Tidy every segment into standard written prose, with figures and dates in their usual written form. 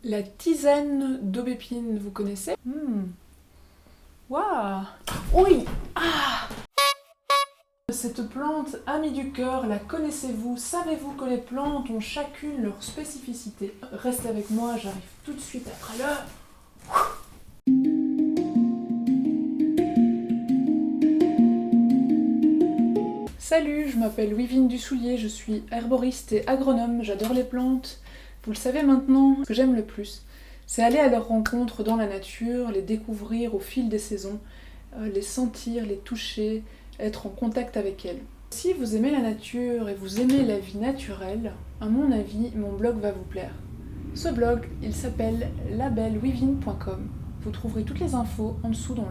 La tisane d'aubépine, vous connaissez? Waouh! Oui! Cette plante amie du cœur, la connaissez-vous? Savez-vous que les plantes ont chacune leur spécificité? Reste avec moi, j'arrive tout de suite après l'heure. Salut, je m'appelle Wivine Dussoulier, je suis herboriste et agronome, j'adore les plantes. Vous le savez maintenant, ce que j'aime le plus, c'est aller à leur rencontre dans la nature, les découvrir au fil des saisons, les sentir, les toucher, être en contact avec elles. Si vous aimez la nature et vous aimez la vie naturelle, à mon avis, mon blog va vous plaire. Ce blog, il s'appelle labellewivine.com. Vous trouverez toutes les infos en dessous dans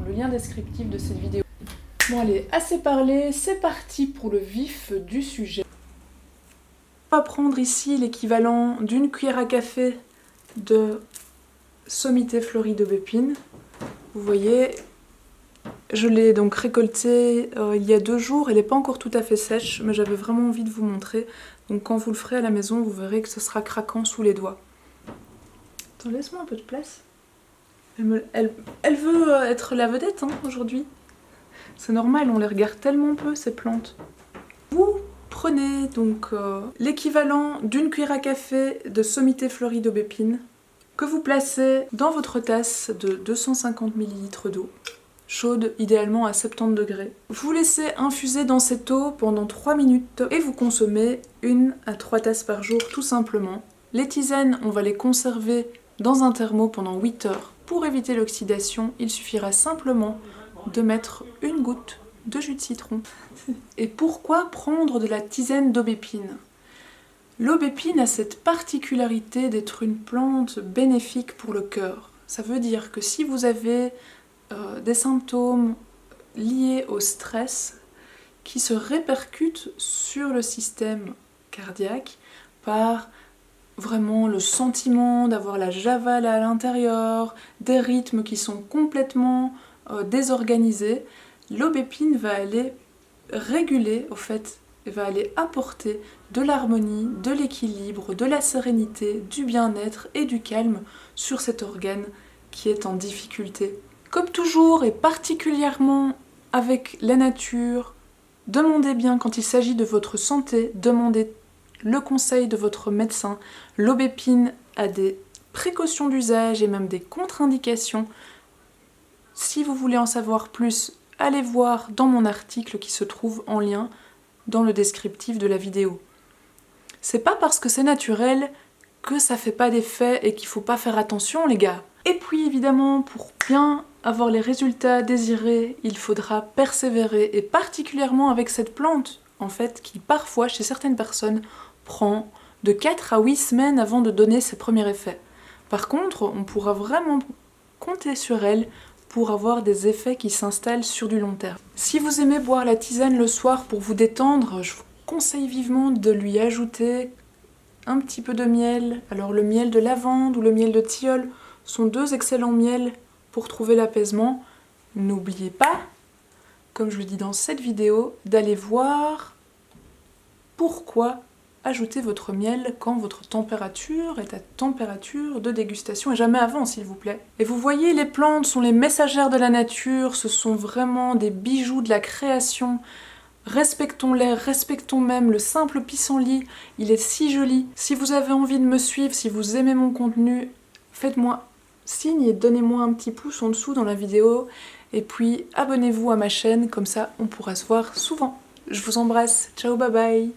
le lien descriptif de cette vidéo. Bon allez, assez parlé, c'est parti pour le vif du sujet. On va prendre ici l'équivalent d'une cuillère à café de sommité fleurie d'aubépine. Vous voyez, je l'ai donc récoltée il y a 2 jours, elle n'est pas encore tout à fait sèche, mais j'avais vraiment envie de vous montrer. Donc quand vous le ferez à la maison, vous verrez que ce sera craquant sous les doigts. Attends, laisse-moi un peu de place. Elle veut être la vedette aujourd'hui. C'est normal, on les regarde tellement peu ces plantes. Vous prenez donc l'équivalent d'une cuillère à café de sommité fleurie d'aubépine que vous placez dans votre tasse de 250 ml d'eau, chaude idéalement à 70 degrés. Vous laissez infuser dans cette eau pendant 3 minutes et vous consommez 1 à 3 tasses par jour tout simplement. Les tisanes, on va les conserver dans un thermo pendant 8 heures. Pour éviter l'oxydation, il suffira simplement de mettre 1 goutte de jus de citron. Et pourquoi prendre de la tisane d'aubépine? L'aubépine a cette particularité d'être une plante bénéfique pour le cœur. Ça veut dire que si vous avez des symptômes liés au stress qui se répercutent sur le système cardiaque par vraiment le sentiment d'avoir la javale à l'intérieur, des rythmes qui sont complètement désorganisés, l'aubépine va aller réguler, au fait, va aller apporter de l'harmonie, de l'équilibre, de la sérénité, du bien-être et du calme sur cet organe qui est en difficulté. Comme toujours et particulièrement avec la nature, demandez bien quand il s'agit de votre santé, demandez le conseil de votre médecin. L'aubépine a des précautions d'usage et même des contre-indications. Si vous voulez en savoir plus, allez voir dans mon article qui se trouve en lien dans le descriptif de la vidéo. C'est pas parce que c'est naturel que ça fait pas d'effet et qu'il faut pas faire attention les gars. Et puis évidemment, pour bien avoir les résultats désirés, il faudra persévérer, et particulièrement avec cette plante, en fait, qui parfois, chez certaines personnes, prend de 4 à 8 semaines avant de donner ses premiers effets. Par contre, on pourra vraiment compter sur elle pour avoir des effets qui s'installent sur du long terme. Si vous aimez boire la tisane le soir pour vous détendre, je vous conseille vivement de lui ajouter un petit peu de miel. Alors le miel de lavande ou le miel de tilleul sont 2 excellents miels pour trouver l'apaisement. N'oubliez pas, comme je le dis dans cette vidéo, d'aller voir pourquoi ajouter votre miel quand votre température est à température de dégustation et jamais avant s'il vous plaît. Et vous voyez, les plantes sont les messagères de la nature, ce sont vraiment des bijoux de la création. Respectons-les, respectons même le simple pissenlit, il est si joli. Si vous avez envie de me suivre, si vous aimez mon contenu, faites-moi signe et donnez-moi un petit pouce en dessous dans la vidéo. Et puis abonnez-vous à ma chaîne, comme ça on pourra se voir souvent. Je vous embrasse, ciao bye bye.